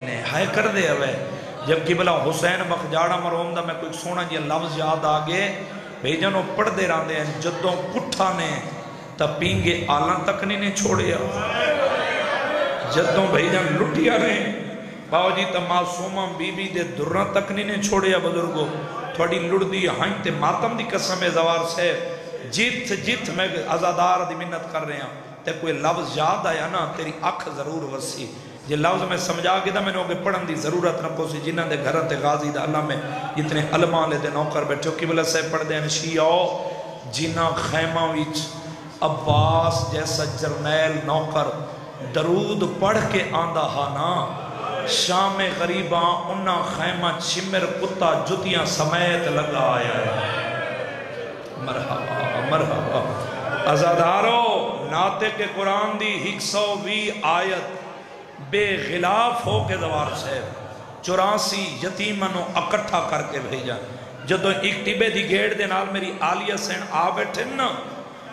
ہائے کر دے ہوئے جب قبلہ حسین مخجاڑا مروم دا میں کوئی سونا جی لفظ یاد آگے بھئی جنوں پڑھ دے رہاں دے ہیں جدوں پٹھا نے تا پینگے آلان تک نہیں چھوڑیا جدوں بھئی جن لٹیا نے باو جی تا معصومہ بی بی دے درہ تک نہیں چھوڑیا بزرگو تھوڑی لڑ دی ہائیں تے ماتم دی قسم زوار سے جیت میں ازادار دی منت کر رہے ہیں تے کوئی لفظ یاد آیا نا تیری اکھ ضرور وسی یہ لفظ میں سمجھا کے دا میں نے ہوگے پڑھن دی ضرورت نہ پوسی جنہ دے گھرن تے غازی دا اللہ میں جتنے علماء لے دے نوکر بیٹھو قبلہ سے پڑھ دے ہیں شیعہ جنہ خیمہ ویچ عباس جیسا جرنیل نوکر درود پڑھ کے آندہ ہانا شام غریباں انہا خیمہ چمر کتا جتیاں سمیت لگا آیا ہے مرحبا مرحبا ازادارو ناتے کے قرآن دی 120 آیت بے غلاف ہو کے دوار سے 84 یتیمنوں اکٹھا کر کے بھیجا جدو ایک ٹبے دی گیڑ دے نال میری آلیہ سین آ بیٹھے نا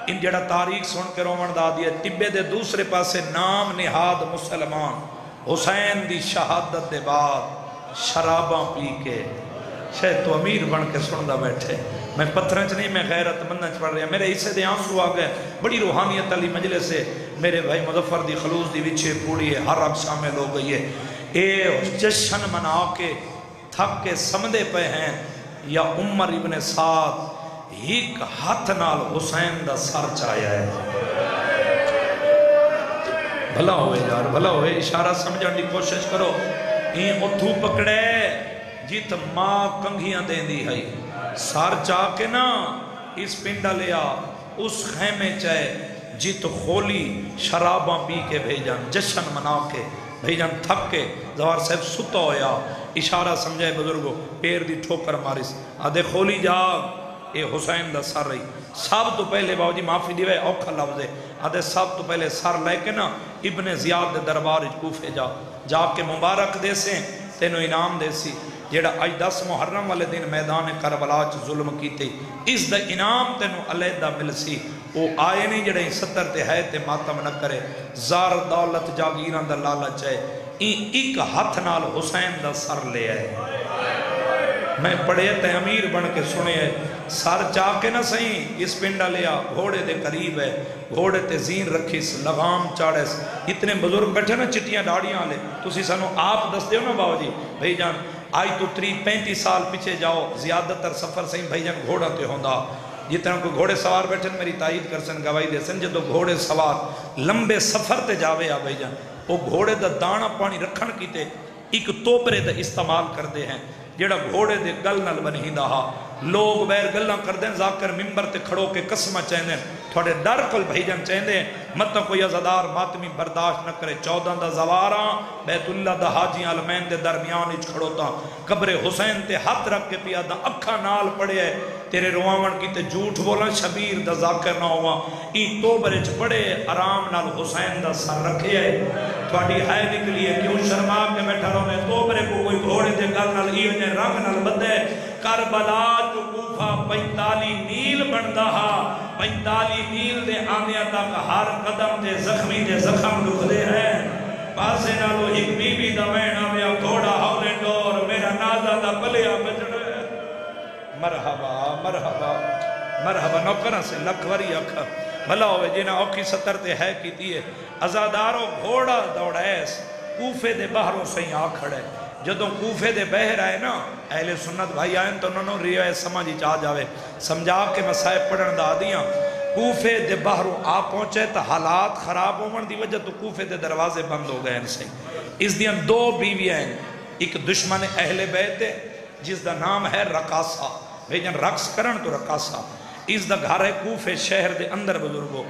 ان جڑا تاریخ سن کے رومن دا دیا ٹبے دے دوسرے پاسے نام نہاد مسلمان حسین دی شہادت دے بعد شراباں پی کے شاید تو امیر بن کے سندہ بیٹھے میں پتھرنچ نہیں میں غیرت مندنچ پڑھ رہا میرے حصے دے آنسو آگئے بڑی روحانیت علی مجلس سے میرے بھائی مظفر دی خلوص دی وچھے پوڑی ہے ہر رب شامل ہو گئی ہے اے جشن منا کے تھک کے سمدے پہ ہیں یا عمر ابن سعد ایک ہاتھ نال حسین دا سر چایا ہے بھلا ہوئے یار بھلا ہوئے اشارہ سمجھان دی کوشش کرو این اتھو پکڑے جیت ماں کنگھیاں دیں دی ہے سار چاہ کے نا اس پنڈا لیا اس خیمے چاہے جیت خولی شراباں پی کے بھیجان جشن منا کے بھیجان تھک کے زوار صاحب ستا ہویا اشارہ سمجھائے بزرگو پیر دی ٹھوکر مارس آدھے خولی جاگ اے حسین دا سر رہی سب تو پہلے باو جی معافی دیوے اوکھا لفظے آدھے سب تو پہلے سر لے کے نا ابن زیاد دے دربار کوفے جا کے مبارک دے سے تینو انعام دے سی جیڑا آج 10 محرم والے دن میدان کربلا چ ظلم کیتے اس دا انعام تینو علیحدہ مل سی وہ آئے نہیں جڑے 70 تے ہے تے ماتم نہ کرے زار دولت جاگیران دا لالچ ہے ایک ہاتھ نال حسین دا سر لے آئے میں پڑھے تے امیر بن کے سنے ہے سر چاہ کے نہ سہیں اس پنڈا لیا گھوڑے دے قریب ہے گھوڑے تے زین رکھیس لغام چاڑیس اتنے بزرگ بیٹھے نا چٹیاں ڈاڑیاں لے تو سی سانو آپ دس دیو نا باو جی بھئی جان آئی تو 35 سال پیچھے جاؤ زیادہ تر سفر سہیں بھئی جان گھوڑا تے ہوندہ جتنا کوئی گھوڑے سوار بیٹھے میری تائید کر سن گواہی دے سن جدو گھوڑے سوار لمبے سفر تے جاوے آ بھئی جان وہ گھوڑے دا دانا پانی رکھن کیتے ایک توپرے دا استعمال کر دے ہیں جیڑا گھوڑے دے گل نل بنہی دا لوگ بیر گلہ کر دیں ذاکر ممبر تے کھڑو کے قسمہ چاہیں دیں تھوڑے ڈر کل بھائی جان چاہیں دیں مطلع کوئی ازادار ماتمی برداشت نہ کرے 14 دا زواراں بیت اللہ دا حاجی علمین دے درمیان اچ کھڑوتا قبر حسین تے ہاتھ رکھ کے پیا دا اکھا نال پڑے ہے تیرے روامن کی تے جھوٹ بولا شبیر دا ذاکر نہ ہوا این تو برچ پڑے آرام نال حسین دا سر رکھے ہے تھوڑی ہائے نکلی ہے کیوں شرما کے بیٹھا رہو میں تو برے کو کوئی گھوڑے دے گل نال ایو نے رنگ نال بدے کربلا جو کوفہ 45 میل بندہ 45 میل دے آنیا تک ہر قدم دے زخمی دے زخم لکھ دے ہیں پاسے نالو ایک بی بی دا وینا میں گھوڑا ہولے ڈور میرا نازہ دا پلیا بجڑے مرحبا مرحبا مرحبا نوکرہ سے لکھوری اکھا بھلا ہوئے جنہاں اوکی 70 تے ہے کی دیئے ازادارو گھوڑا دوڑیس کوفے دے بہروں سے ہی آکھڑے جدوں کوفے دے بہر آئے نا اہل سنت بھائی آئیں تو انہوں نے ریوائے سمجھی چاہ جاوے سمجھا کے مسائب پڑھن دا دیاں کوفے دے بہروں آ پہنچے تا حالات خراب ہومن دی وجہ تو کوفے دے دروازے بند ہو گئے ان سے اس دیاں 2 بیوی ہیں ایک دشمن اہل بیت ہے جس دا نام ہے رقاصہ بھئی جن رقص کرن تو رقاصہ اس دا گھر ہے کوفے شہر دے اندر بزرگو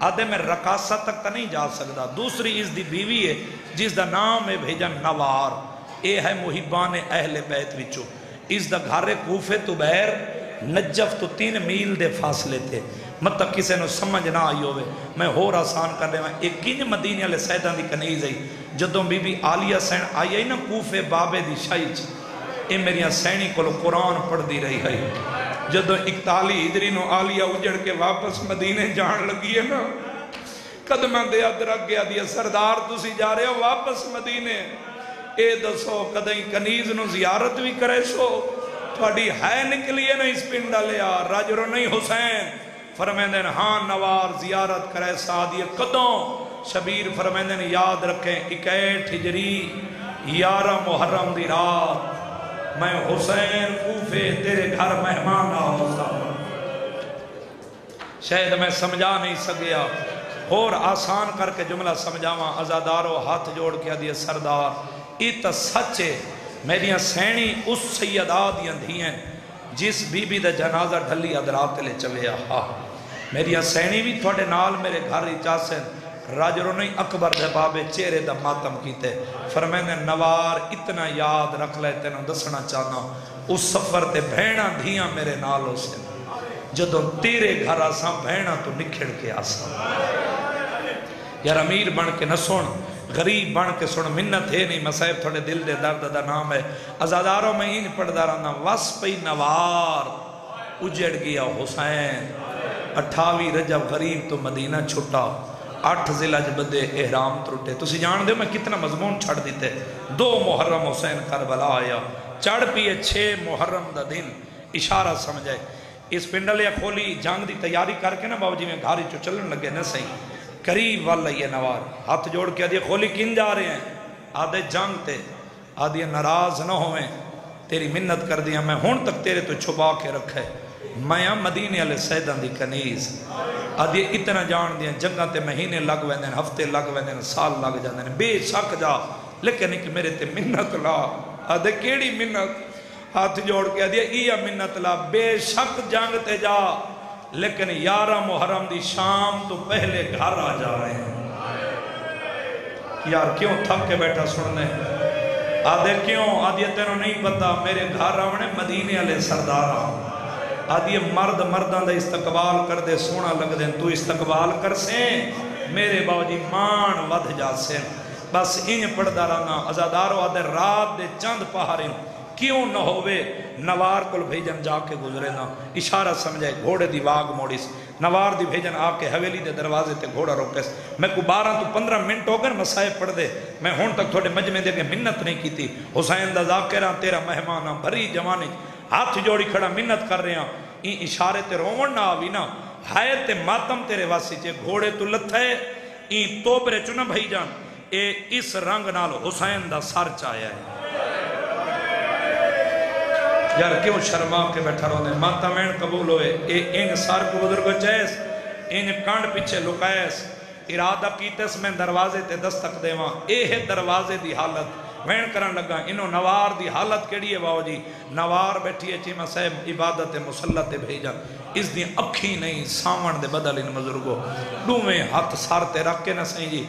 آدھے میں رقاصہ تک تا نہیں جا سکتا دوسری اس دی بیوی ہے جس دا نام ہے بھئی جن نوار اے ہے محبان اہل بیت وچو اس دا گھر کوفے تو بیر نجف تو 3 میل دے فاصلے تھے مطلب کسے نو سمجھ نہ آئی ہوئے میں ہور آسان کر رہے ہیں ایک کنج مدینہ علیہ سیدان دی کنیز ہے جدوں بی بی آلیہ سین آئی ہے نا کوفے بابے دی شاہی اے میریاں سینی کو قرآن پڑھ دی رہی ہے جدوں 41 ہجری نو آلیہ اجڑ کے واپس مدینے جان لگی ہے نا قدمہ دے ادرک گیا دیا سردار تسی جا رہے ہو واپس مدینے اے دسو کدیں کنیز نو زیارت بھی کرے سو تھوڑی ہے نکلیے نا اس پنڈا لیا راجرو نہیں حسین فرمیندے ہاں نوار زیارت کرے سادی قدوں شبیر فرمیندے یاد رکھیں 61 ہجری 11 محرم دی رات میں حسین کوفے تیرے گھر مہمان آؤں شاید میں سمجھا نہیں سکیا اور آسان کر کے جملہ سمجھاواں ازادارو ہاتھ جوڑ کے دیئے سردار ایتا سچے میریاں سینی اس سیدہ دیاں دھیاں جس بی بی دا جنازہ ڈھلی ادرات لے چوے آہا میریاں سینی بھی تھوڑے نال میرے گھر ہی چاسن راجرو نہیں اکبر دے بابے چہرے دا ماتم کیتے فرمینے نوار اتنا یاد رکھ لے تینوں دسنا چاہنا اس سفر تے بھینا دھیاں میرے نالوں سے جدوں تیرے گھر آساں بھینا تو نکھڑ کے آساں یار امیر بن کے نہ سن غریب بن کے سن منت ہے نہیں مسائب تھوڑے دل دے درد دا نام ہے ازاداروں میں ہی پڑھ دارانا واسپی نوار اجڑ گیا حسین 28 رجب غریب تو مدینہ چھوٹا 8 ضلع بدے احرام ترٹے تسی جان دے میں کتنا مضمون چھڑ دیتے 2 محرم حسین کربلا آیا چڑھ پیے 6 محرم دا دن اشارہ سمجھے اس پنڈلیا کھولی جنگ دی تیاری کر کے نا بابا جی میں گھاری چو چلن لگے نہ صحیح قریب والا یہ نوار ہاتھ جوڑ کے آدھے کھولی کن جا رہے ہیں آدھے جنگ تے آدھے ناراض نہ ہوئیں تیری منت کر دیا میں ہون تک تیرے تو چھپا کے رکھے میں مدینے علیہ سیدان دی کنیز آدھے اتنا جان دیا جنگاں تے مہینے لگ ویندیں ہفتے لگ ویندیں سال لگ جاندیں بے شک جا لیکن ایک میرے تے منت لا آدھے کیڑی منت ہاتھ جوڑ کے آدھے ایا منت لا بے شک جنگ تے جا لیکن 11 محرم دی شام تو پہلے گھر آ جا رہے ہیں یار کیوں تھک کے بیٹھا سننے آدھے کیوں آدھے تینوں نہیں پتا میرے گھر آونے مدینے علیہ سردارہ آدھے مرد مردان دا استقبال کر دے سونا لگ دیں تو استقبال کر سیں میرے باوجی مان ودھ جا سیں بس انج پڑھدا رہنا ازادارو آدھے رات دے چند پہاریں کیوں نہ ہوئے نوار کل بھیجن جا کے گزرے نا اشارہ سمجھے گھوڑے دی واگ موڑیس نوار دی بھیجن آ کے حویلی دے دروازے تے گھوڑا روکیس میں کو 12 تو 15 منٹ ہو کر مسائے پڑھ دے میں ہون تک تھوڑے مجمع دے کے منت نہیں کی تھی حسین دا ذاکران تیرا مہمانہ بھری جوانی ہاتھ جوڑی کھڑا منت کر رہے ہیں این اشارے تے رومن نہ آوی نا ہائے تے ماتم تیرے واسی چے گھوڑے تو لتھے این توبرے چنا بھائی جان اے اس رنگ نال حسین دا سر چایا ہے یار کیوں شرما کے بیٹھا رہو دے ماتا مین قبول ہوئے اے انگ سار کو بزرگو چیس انگ کانڈ پیچھے لکائیس ارادہ کیتس میں دروازے تے دستک دے وہاں اے ہے دروازے دی حالت وین کرن لگا انہوں نوار دی حالت کیڑی ہے باو جی نوار بیٹھی ہے چیمہ صاحب عبادت مسلط بھیجا اس دی اکھی نہیں سامن دے بدل ان مزرگو ڈومیں ہاتھ سارتے رکھ کے نہ سہیں جی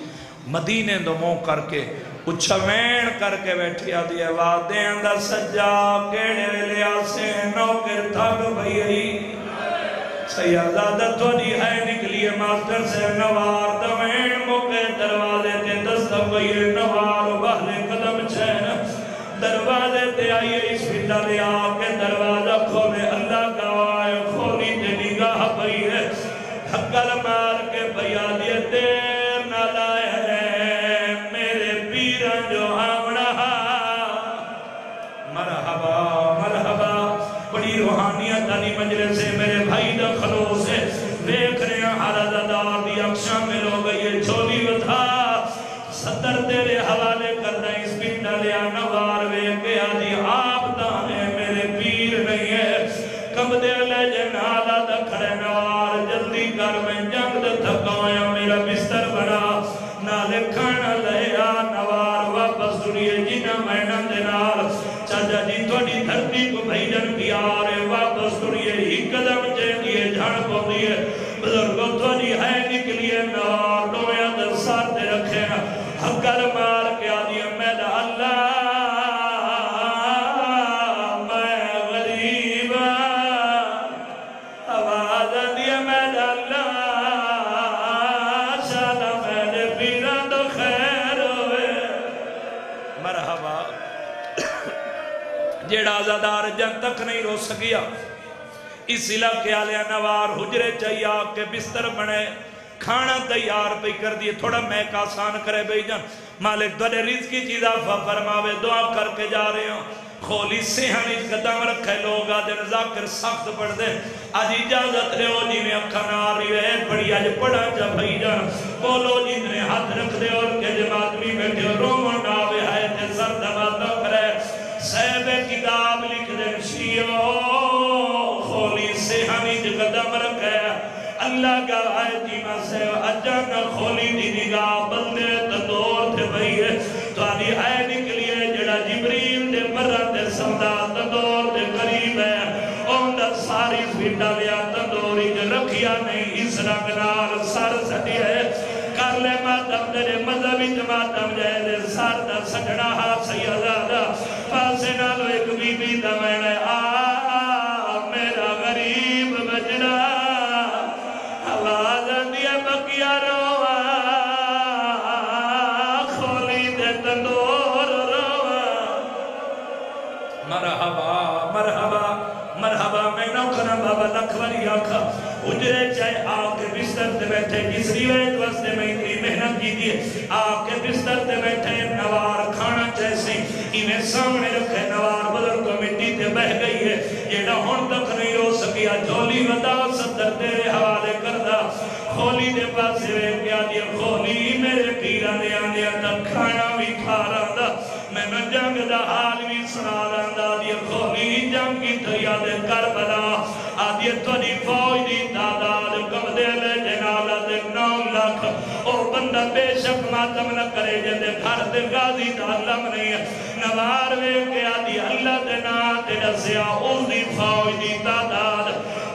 مدینے دو مو کر کے اچھوین کر کے بیٹھی آدھی ہے وعدین دا سجا کیڑے ویلے آسے نوکر تھاگ بھئی سیادہ تھوڑی ہے نکلیے ماسٹر سے نوار دوین موقع دروازے تے دستک بھئی نوار بہلے قدم چھین دروازے تے آئیے اس پھٹا لے آکے دروازہ کھولے اللہ گوائے کھولی تے نگاہ بھئی ہے حقل مار کے بھئی آدھی دیر نہ لائے ہے میرے پیرن جو آمڑا مرحبا مرحبا بڑی روحانیت علی مجلس سے میرے بھائی دا خلوص ہے دیکھ رہے ہیں حالت دار دی اکشاں میں لو گئی چھوڑی بتا صدر تیرے حوالے کرنا اس پنڈا لیا نوار وے کے آدھی آپ دانے میرے پیر نہیں ہے کب دے لے جنالا دا کھڑے نوار جلدی کر میں جنگ دا تھکایا میرا بستر بنا نہ لکھانا لیا نوار واپس دنیا جنہ مہنہ دنال چاچا جی توڑی دھرتی کو بھیجن پیارے واپس دنیا ہی قدم چیندیے جھڑ پو دیئے بزرگوں توڑی ہے نکلیے نوار دویا در ساتھ رکھے حقر مار کے آدھی میرا اللہ میں غریب آواز دیا میرا اللہ شالا میرے پیران تو خیر ہوئے مرحبا جیڑا آزادار جن تک نہیں رو سکیا اس علاقے آلیا نوار حجرے چاہیا کہ بستر بنے کھانا تیار پہ کر دیے تھوڑا میک آسان کرے بھائی جان مالک تھوڑے رزق کی چیزا فرماوے دعا کر کے جا رہے ہوں کھولی سیہانی قدم رکھے لوگ آدھر ذاکر سخت پڑھ دے آج اجازت رہے ہو جی میں اکھانا آ رہی ہے بڑی آج پڑھا جا بھائی جان بولو جی نے ہاتھ رکھ دے اور کہ جب آدمی بیٹھے رومن آوے ہے تے سر دبا کرے صحب کتاب لکھ دے شیعو کھولی سیہانی قدم رکھے اللہ کا آیتی میں سے اچانک کھولی دی نگاہ بندے تندور تھے بھئی ہے تو آدھی آئے نکلیے جڑا جبریل دے مرد دے سودا تندور دے قریب ہے اون دا ساری فیٹا لیا تندوری جو رکھیا نہیں اس رنگ نال سر سٹی ہے کر لے ماتم تیرے مذہبی جماعتم جائے دے سر دا سجڑا ہاتھ سیادہ پاسے نالو ایک بی بی دا میں نے میرا غریب بجڑا آواز دیا بکیا روا کھولی دے تندور روا مرحبا مرحبا مرحبا میں نوکرم بابا لکھوری آکھا اجرے چاہے آکے بستر تے بیٹھے جس روایت واسطے میں اتنی محنت کی دی آکے بستر تے بیٹھے نوار کھانا جیسے انہیں سامنے رکھے نوار بدل کو مٹی تے بہ گئی ہے یہ ہون تک نہیں ہو سکیا جھولی ودا صدر تیرے حوالے کردہ کھولی دے پاسے وے کیا دیا کھولی میرے پیرہ دے آنے تک کھانا بھی کھا رہا دا میں نے جنگ دا حال بھی سنا رہا دا دیا کھولی جنگ کی تھیا دے کربلا آدھی توڑی فوج دی تعداد کم دے لے جنالہ دے 9 لاکھ اور بندہ بے شک ماتم نہ کرے جے گھر دے غازی دا علم نہیں ہے نوار وے کہ آدھی اللہ دے نا تیرا سیا اس دی فوج دی تعداد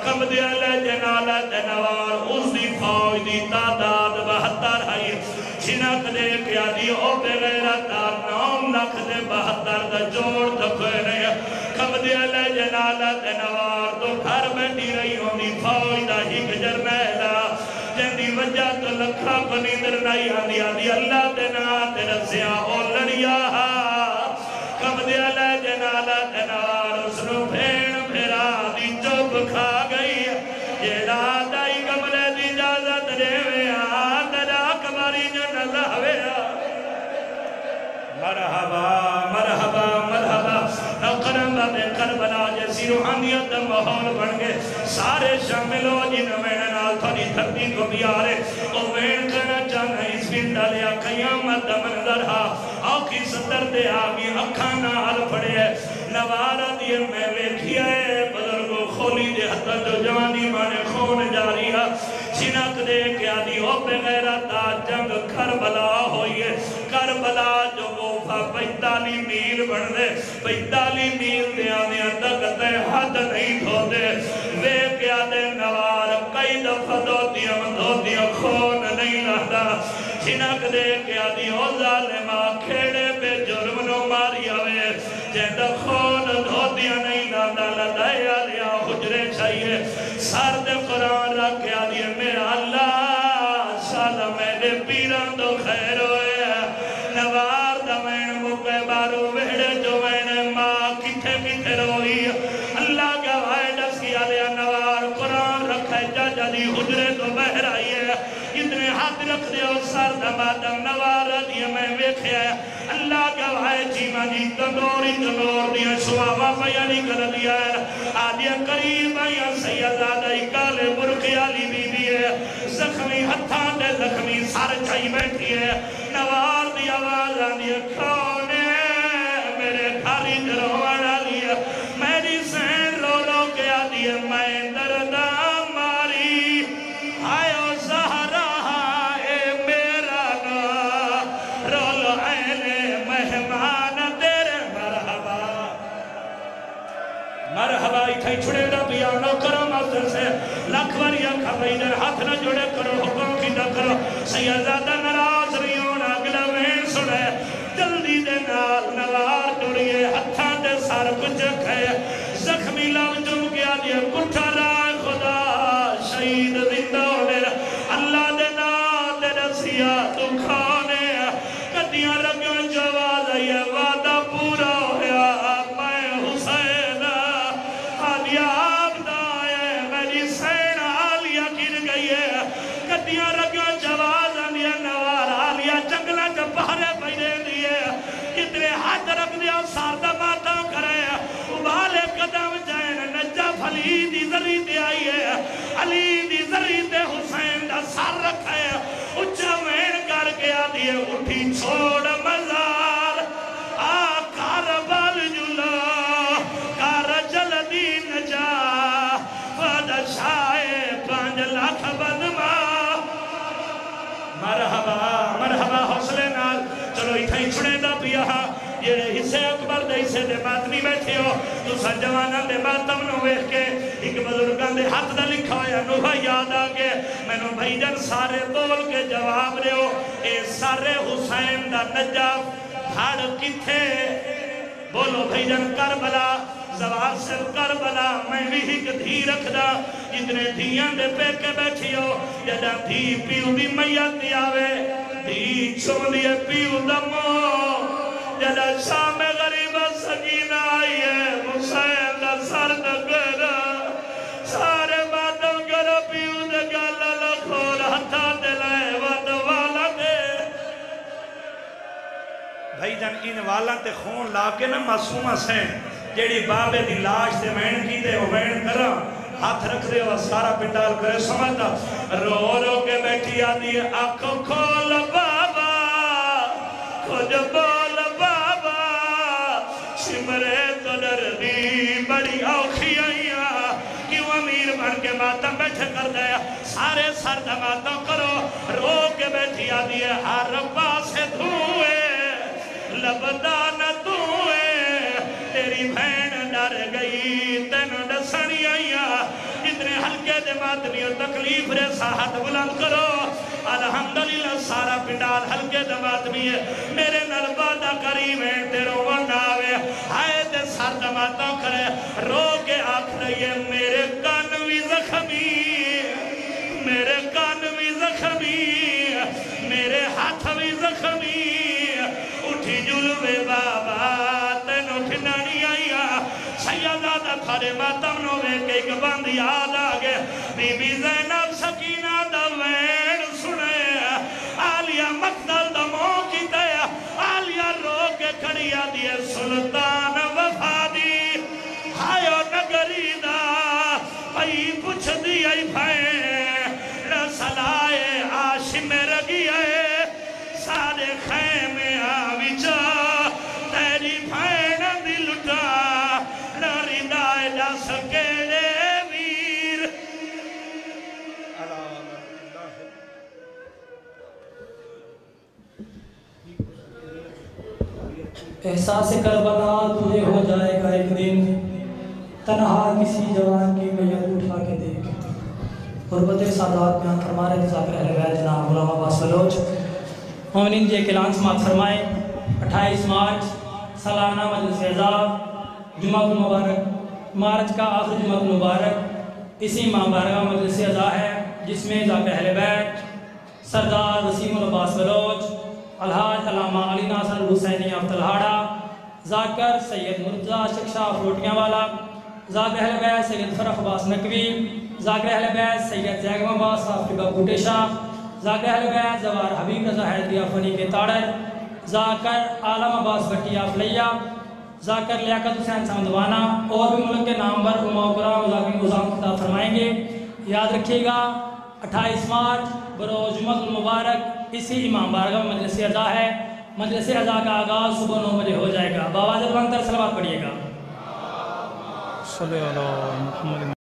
کم دے لے جنالہ دے نوار اس دی فوج دی تعداد 72 ہے چھنک دے کہ آدھی او بے غیرتار 9 لاکھ دے 72 دا جوڑ تکوئے نہیں کم دے لے جنالہ دے نوار تو گھر بیٹھی رہی ہوندی فوج دا ہی گجر میلا جندی وجہ تو لکھا بنی در نہیں آدھی آدھی اللہ دینا تیرا سیا او لڑیا کم دے لے جنالہ دے نوار اس نو بھین بھیرا دی چوب کھا گئی یہ دائی کمرے دی اجازت دے ویا تیرا کماری جنت ہویا مرحبا مرحبا مرحبا نوکرم بابے کربلا جیسی روحانیت ماحول بن گئے سارے شامل ہو جن وین نال تھوڑی دھرتی کو بھی آرے او وین کرنا چاہنا اس پن ڈالیا قیامت منظر ہا آنکھی ستر دے آگی اکھاں نال پڑے ہے نوارا دیئے میں ویکھیا ہے بزرگو کھولی دے حتی جو جوانی مانے خون جاری ہے چھنک دے کیا دی او پہ غیرتا جنگ کربلا ہوئی ہے کربلا جو گوفا 45 میل بڑھ دے 45 میل دے آنے تک تے حد نہیں دھو دے وے کیا دے نوار کئی دفعہ دھوتیاں خون نہیں لہدا چھنک دے کیا دی او ظالمہ کھیڑے پہ جرم نو ماری آوے جیدہ خون دھوتیاں نہیں لہدا لدائے آلیا حجرے چاہیے سرد قرآن رکھیا دیئے میرا اللہ سالہ میرے پیران تو خیر ہوئے نوار دمین مکے بارو ویڑے جو میں ماں کتھے کتھے روئی اللہ کا وائدس کیا لیا نوار قرآن رکھے جاجا دی حجرے تو بہر آئی ہے اتنے ہاتھ رکھ دے اور سر دمادم نوار دیئے میں ویکھے ہے اللہ کا وائد جیمہ جی تندوری تندور دیا شوابہ بیانی کر دیا ہے آدیا قریب آیا سیدادہ اکالے برقی آلی بی بی ہے زخمی ہتھان دے زخمی سار چاہی بیٹھی ہے نوار دی آواز آدیا کھونے میرے کھاری جروان آلیا میری سین رو رو کے آدیا میں دردہ ماری آئیو زہرہ اے میرا نا رولو اینے مہمان تیرے مرحبا مرحبا اتھائی چھڑے دا پیانو کرو مستر سے لکھوری اکھا بیدر ہاتھ نہ جڑے کرو حکم کی نہ کرو سیدادہ نراز ریون اگلا وین سنے جلدی دے نال نوار جڑیے ہتھاں دے سار کچھ کھے زخمی لب جم گیا دیا کٹھا رائے خدا شہید زندہ ہونے اللہ دے نال دے رسیا تو کھانے کتیاں رگیوں جواز ہے وعدہ پورا ہویا میں حسین آدیا آپ دائے میری سین آلیا گر گئی ہے کتیاں رگیوں رکھا ہے اچھا وین کر کے آدھی ہے اٹھی چھوڑ مزار کار بال جلا کار جلدی نجا بادشاہ 5 لاکھ بدما مرحبا مرحبا حوصلے نال چلو اتھائی چھڑے دا پیا یہ حصے اکبر دے حصے دے ماتمی بیٹھے ہو تو سجوانا دے ماتم نو ویخ کے ایک بزرگان دے ہاتھ دا لکھا ہویا نوبہ یاد آگے میں نو بھائی جان سارے بول کے جواب رہے ہو اے سارے حسین دا نجاف بھاڑ کتھے بولو بھائی جان کربلا زوال سے کربلا میں بھی ایک دھی رکھ دا جتنے دھیاں دے پہ کے بیٹھی ہو جدہ دھی پیو دی میت آوے دھی چھوڑ دیئے پیو دمو جدہ شام غریب سکینہ آئی ہے حسین دا سر دگر سارے باتوں کرو پیو دے گالا لکھول ہتھا دلائے ود والا دے بھائی جان ان والا تے خون لا کے نا معصومہ سے جیڑی بابے دی لاش دے وین کی دے وہ وین کرا ہاتھ رکھ دے وہ سارا پنڈال کرے سمجھتا رو رو کے بیٹھی آدھی آنکھوں کھول بابا کچھ بول بابا سمرے تو ڈر دی بڑی اوکھی آئیاں کیوں امیر بن کے ماتم بیٹھے کر دیا سارے سر دماتم کرو رو کے بیٹھی آدھی ہر پاسے دھوئے لبدان دوئے تیری بہن ڈر گئی تینوں ڈسنی آئیاں اتنے ہلکے دے ماتمی اور تکلیف رے ساہت بلند کرو الحمدللہ سارا پنڈال ہلکے دے ماتمی ہے میرے نربادہ قریب ہیں تیروں ونڈاوے آئے دے سر دماتوں کرے رو کے آکھ رہی ہے میرے کانوی زخمی میرے کانوی زخمی میرے ہاتھ بھی زخمی اٹھی جلوے بابا تین اٹھنا نہیں آئیا سیدادہ تھارے ماتم نوے کے ایک بند یاد آگے بی بی زینب سکینہ دا وین سنے آلیہ مقتل دا موقی دیا آلیہ رو کے کھڑیا دیئے سلطان وفادی ہائیو نگری دا پئی پچھ دیئی بھائیں رسلائے آشم رگی ہے سارے خیمے آوی جا تیری بھائن دل اٹھا ناری دائے جا سکیڑے ویر احساس کربلا تجھے ہو جائے گا ایک دن تنہا کسی جوان کی میت اٹھا کے دیکھ غربت سادات بیان فرما رہے ذاکر اہل بیت جناب غلام عباس بلوچ مومنین جی ایک اعلان سماعت فرمائے 28 مارچ سالانہ مجلس اعزاز جمعہ المبارک مارچ کا آخر جمعہ المبارک اسی ماہ بارگاہ مجلس اعزاز ہے جس میں ذاکر اہل بیت سردار وسیم العباس بلوچ الحاج علامہ علی ناصر الحسینی آف تلہاڑا ذاکر سید مرزا شکشا فروٹیاں والا ذاکر اہل بیت سید فرخ عباس نقوی ذاکر اہل بیت سید زیگم عباس آفریقہ گھوٹے شاہ ذاکر اہل بیت زوار حبیب رضا حیدری آفنی کے تاڑر ذاکر عالم عباس بھٹی آفلیہ ذاکر لیاقت حسین سمدوانہ اور بھی ملک کے نامور علماء کرام ذاکر گزام خطاب فرمائیں گے یاد رکھیے گا 28 مارچ بروز جمعہ المبارک اسی امام بارگاہ مجلس اعزا ہے مجلس اعزا کا آغاز صبح 9 بجے ہو جائے گا بآواز بلند تر صلوات پڑھیے گا صلی اللہ محمد